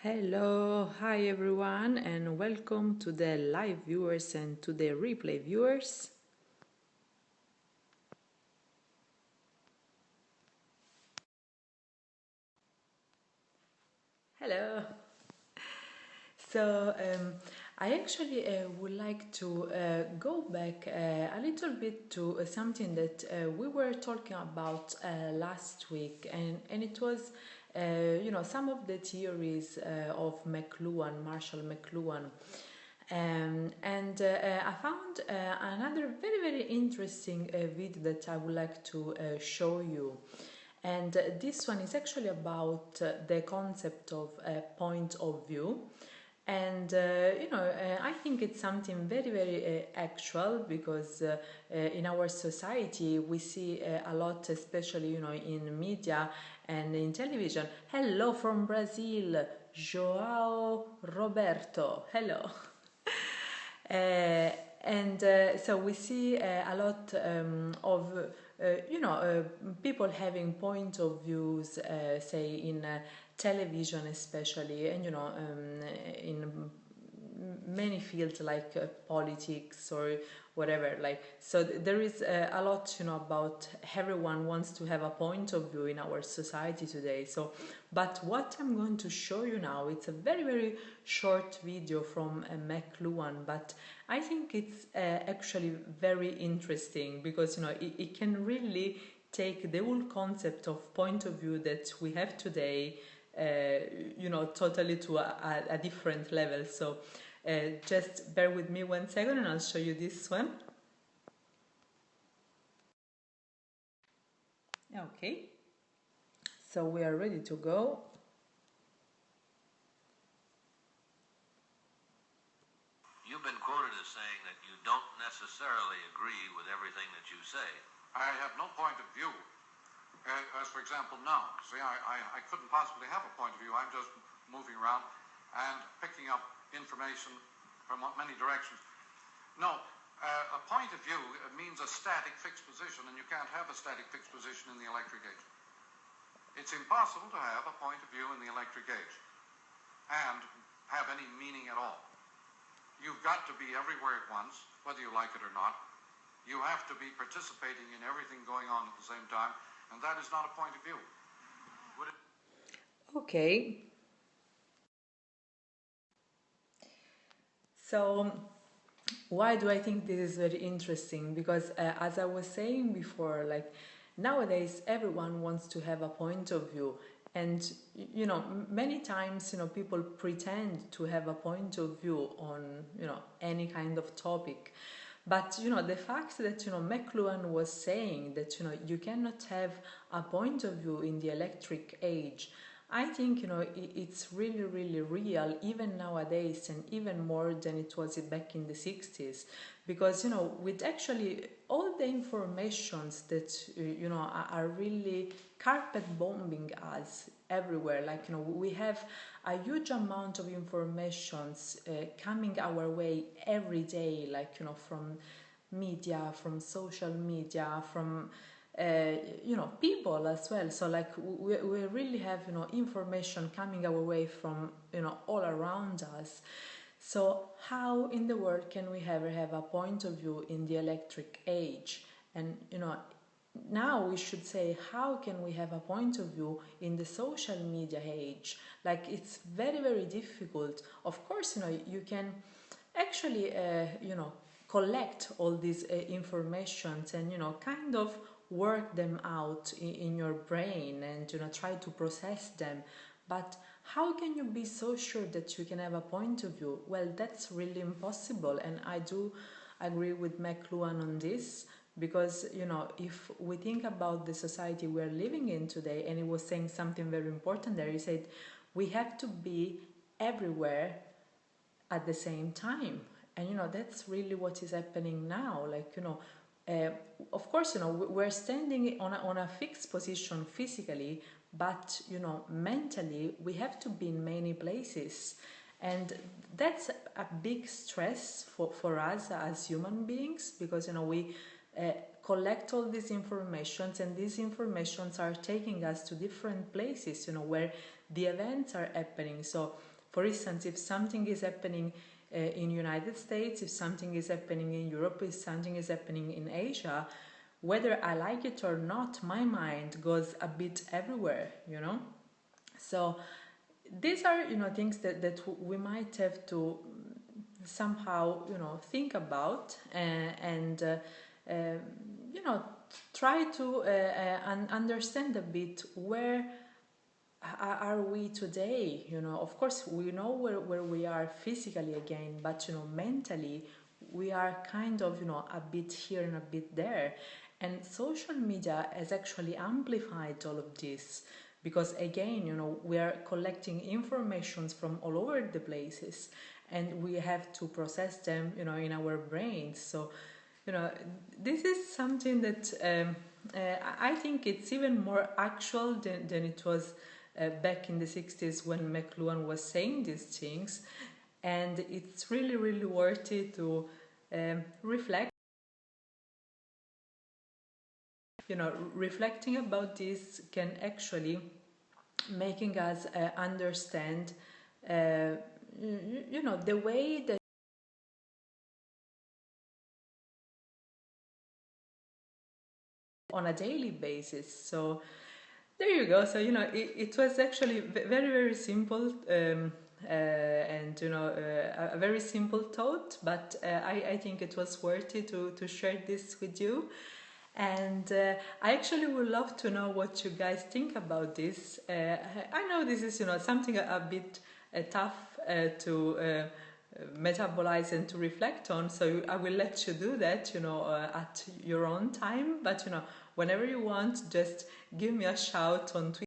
Hello, hi everyone, and welcome to the live viewers and to the replay viewers. Hello. So, I actually would like to go back a little bit to something that we were talking about last week, and it was, some of the theories of Marshall McLuhan. And I found another very, very interesting video that I would like to show you. And this one is actually about the concept of point of view. And I think it's something very, very actual because in our society we see a lot, especially in media and in television. Hello from Brazil, Joao Roberto. Hello. Uh, and so we see a lot of people having point of views, say in television especially, and in many fields like politics or whatever. Like, so there is a lot about everyone wants to have a point of view in our society today. So, but what I'm going to show you now, it's a very, very short video from McLuhan, but I think it's actually very interesting because it can really take the whole concept of point of view that we have today totally to a different level. So just bear with me 1 second and I'll show you this one. Okay, so we are ready to go. You've been quoted as saying that you don't necessarily agree with everything that you say. I have no point of view. As for example, now, see, I couldn't possibly have a point of view. I'm just moving around and picking up information from many directions. No, a point of view means a static fixed position, and you can't have a static fixed position in the electric age. It's impossible to have a point of view in the electric age and have any meaning at all. You've got to be everywhere at once, whether you like it or not. You have to be participating in everything going on at the same time, and that is not a point of view. Okay. So why do I think this is very interesting? Because as I was saying before, like nowadays everyone wants to have a point of view, and many times people pretend to have a point of view on any kind of topic. But the fact that McLuhan was saying that you cannot have a point of view in the electric age, I think it's really, really real even nowadays, and even more than it was back in the 60s, because with actually all the informations that are really carpet bombing us everywhere. Like we have a huge amount of informations coming our way every day, like from media, from social media, from people as well. So like we really have information coming our way from all around us. So how in the world can we ever have a point of view in the electric age? And now we should say, how can we have a point of view in the social media age? Like, it's very, very difficult. Of course, you can actually collect all these informations and kind of work them out in your brain and try to process them. But how can you be so sure that you can have a point of view? Well, that's really impossible, and I do agree with McLuhan on this, because if we think about the society we're living in today, and he was saying something very important there. He said we have to be everywhere at the same time, and that's really what is happening now. Like of course we're standing on a fixed position physically, but mentally we have to be in many places, and that's a big stress for us as human beings, because we collect all these informations, and these informations are taking us to different places where the events are happening. So For instance, if something is happening in United States, if something is happening in Europe, if something is happening in Asia, whether I like it or not, my mind goes a bit everywhere, you know. So these are, you know, things that we might have to somehow, you know, think about and you know, try to understand a bit where are we today. You know, of course we know where we are physically again, but you know, mentally we are kind of, you know, a bit here and a bit there. And social media has actually amplified all of this, because again, you know, we are collecting informations from all over the places, and we have to process them, you know, in our brains. So you know, this is something that I think it's even more actual than it was back in the 60s when Mcluhan was saying these things. And it's really, really worthy to reflect. You know, reflecting about this can actually making us understand, you know, the way that on a daily basis. So there you go. So you know, it was actually very, very simple, and you know, a very simple thought, but I think it was worthy to share this with you. And I actually would love to know what you guys think about this. I know this is, you know, something a bit tough to metabolize and to reflect on, so I will let you do that, you know, at your own time. But you know, whenever you want, just give me a shout on Twitter.